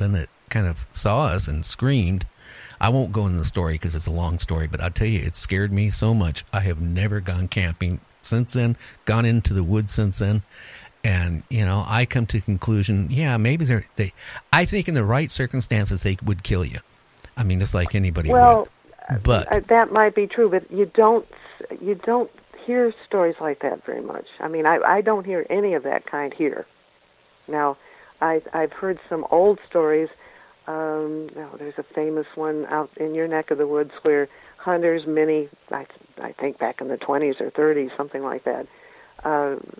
something that kind of saw us and screamed. I won't go into the story because it's a long story, but I'll tell you, it scared me so much. I have never gone camping since then, gone into the woods since then. And, I come to the conclusion, maybe I think in the right circumstances, they would kill you. I mean, just like anybody would. But that might be true, but you don't hear stories like that very much. I mean, I don't hear any of that kind here. Now, I've heard some old stories. There's a famous one out in your neck of the woods where hunters, I think back in the 20s or 30s, something like that.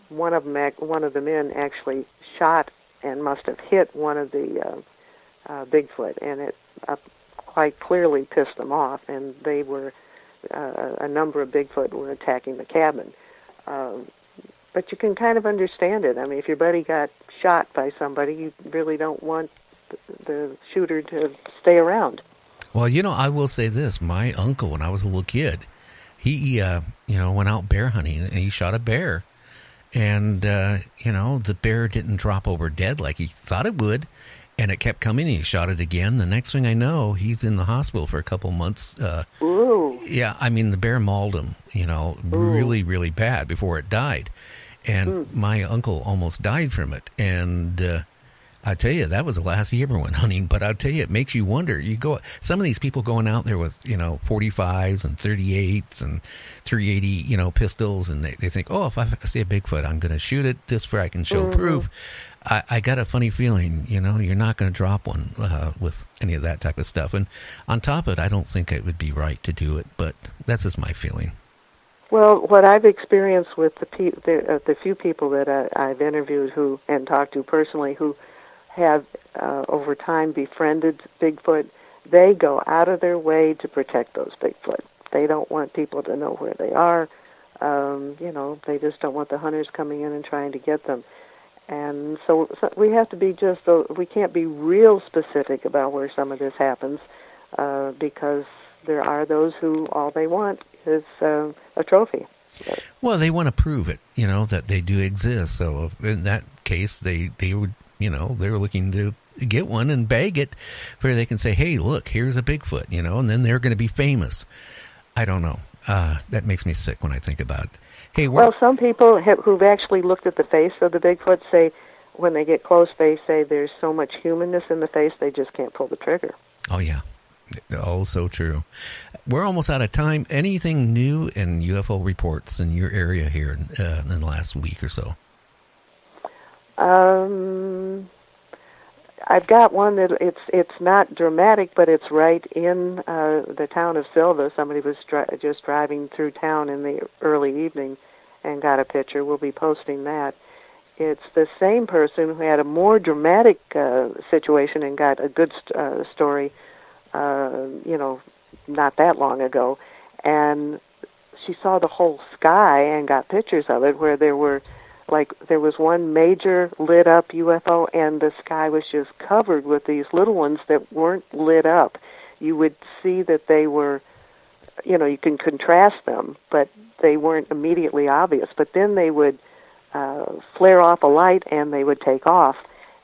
One of the men actually shot and must have hit one of the Bigfoot, and it quite clearly pissed them off. And they were a number of Bigfoot were attacking the cabin. But you can kind of understand it. I mean, if your buddy got shot by somebody, you really don't want the shooter to stay around. Well, I will say this. My uncle, when I was a little kid, he, went out bear hunting, and he shot a bear. And, the bear didn't drop over dead like he thought it would, and it kept coming, and he shot it again. The next thing I know, he's in the hospital for a couple months. Ooh. Yeah, I mean, the bear mauled him, really, really bad before it died. And my uncle almost died from it. And I tell you, that was the last he ever went hunting. But I'll tell you, it makes you wonder. Some of these people going out there with, 45s and 38s and 380, pistols, and they think, if I see a Bigfoot, I'm going to shoot it just where I can show proof. I got a funny feeling, you're not going to drop one with any of that type of stuff. And on top of it, I don't think it would be right to do it, but that's just my feeling. Well, what I've experienced with the few people that I've interviewed and talked to personally who have over time befriended Bigfoot, they go out of their way to protect those Bigfoot. They don't want people to know where they are. They just don't want the hunters coming in and trying to get them. And so we have to be we can't be real specific about where some of this happens because there are those who all they want is a trophy. Well, they want to prove it, that they do exist. So in that case, they would, they're looking to get one and bag it where they can say, hey, look, here's a Bigfoot, and then they're going to be famous. I don't know. That makes me sick when I think about it. Hey, well, some people who've actually looked at the face of the Bigfoot say when they get close, they say there's so much humanness in the face, they just can't pull the trigger. Oh, yeah. Oh, so true. We're almost out of time. Anything new in UFO reports in your area here in the last week or so? I've got one that it's not dramatic, but it's right in the town of Silva. Somebody was just driving through town in the early evening and got a picture. We'll be posting that. It's the same person who had a more dramatic situation and got a good story, not that long ago. And she saw the whole sky and got pictures of it where there was one major lit up UFO and the sky was just covered with these little ones that weren't lit up. You would see that they were, you can contrast them, but they weren't immediately obvious. But then they would flare off a light and they would take off.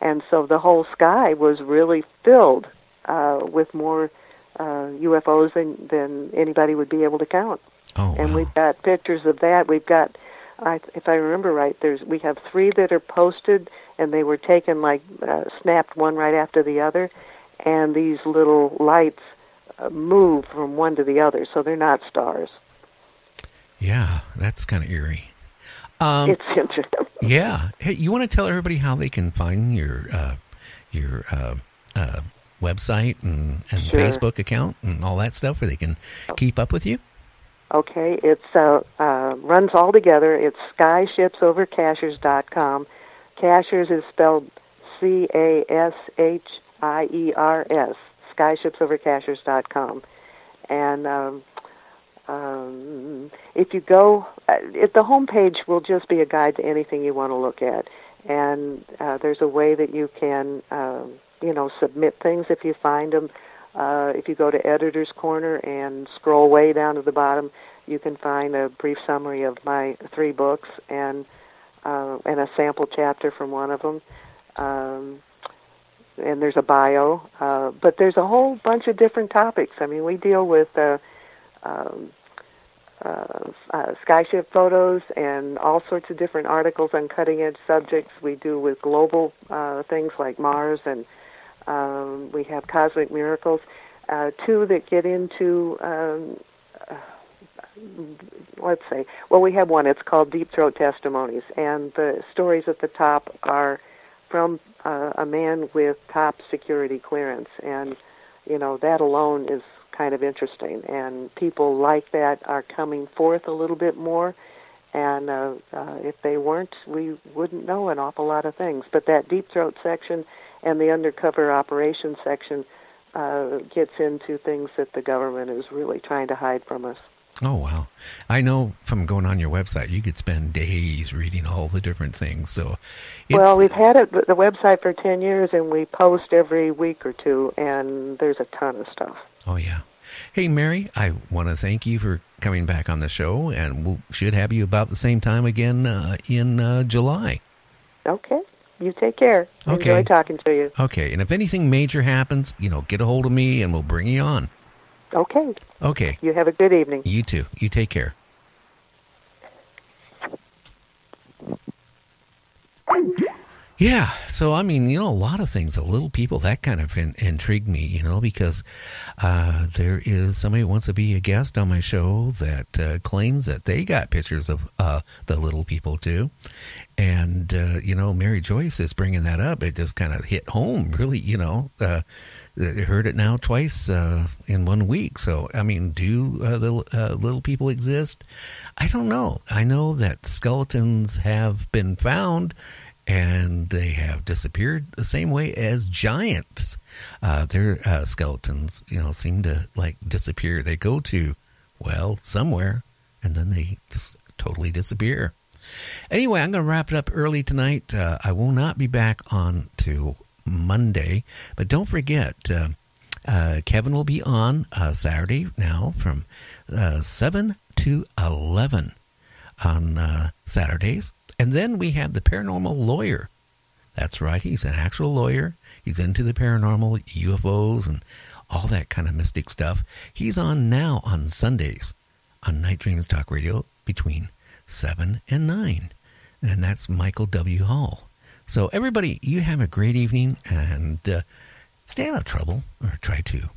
And so the whole sky was really filled with more UFOs than anybody would be able to count. Oh, wow. And we've got pictures of that. We've got, if I remember right, we have 3 that are posted, and they were taken snapped one right after the other, and these little lights move from one to the other, so they're not stars. Yeah, that's kind of eerie. It's interesting. Yeah. Hey, you want to tell everybody how they can find your website and Sure. Facebook account and all that stuff where they can keep up with you? Okay, it's runs all together. It's skyshipsovercachers.com. Cachers is spelled Cashhiers, skyshipsovercachers.com. And if you go, the homepage will just be a guide to anything you want to look at. And there's a way that you can, submit things if you find them. If you go to Editor's Corner and scroll way down to the bottom, you can find a brief summary of my 3 books and a sample chapter from one of them. and there's a bio, but there's a whole bunch of different topics. I mean, we deal with skyship photos and all sorts of different articles on cutting-edge subjects. We do with global things like Mars, and we have cosmic miracles. Two that get into, let's say, well, we have one. It's called Deep Throat Testimonies, and the stories at the top are from a man with top security clearance, and that alone is kind of interesting, and people like that are coming forth a little bit more, and if they weren't, we wouldn't know an awful lot of things. But that Deep Throat section and the Undercover Operations section gets into things that the government is really trying to hide from us. Oh, wow. I know from going on your website, you could spend days reading all the different things. So, well, we've had the website for 10 years, and we post every week or two, and there's a ton of stuff. Oh, yeah. Hey, Mary, I want to thank you for coming back on the show, and we should have you about the same time again in July. Okay. You take care. Okay. Enjoy talking to you. Okay. And if anything major happens, get a hold of me, and we'll bring you on. Okay. Okay. You have a good evening. You too. You take care. Yeah. So, I mean, a lot of things, the little people, that kind of intrigued me, because there is somebody who wants to be a guest on my show that claims that they got pictures of the little people too. And, Mary-Joyce is bringing that up. It just kind of hit home, really, I heard it now twice in 1 week. So, I mean, do the little people exist? I don't know. I know that skeletons have been found, and they have disappeared the same way as giants. Their skeletons, seem to, disappear. They go to, somewhere, and then they just totally disappear. Anyway, I'm going to wrap it up early tonight. I will not be back on till Monday, but don't forget, Kevin will be on Saturday now from 7 to 11 on Saturdays. And then we have the paranormal lawyer. That's right, he's an actual lawyer. He's into the paranormal, UFOs, and all that kind of mystic stuff. He's on now on Sundays on Night Dreams Talk Radio between 7 and 9. And that's Michael W. Hall. So everybody, you have a great evening, and stay out of trouble, or try to.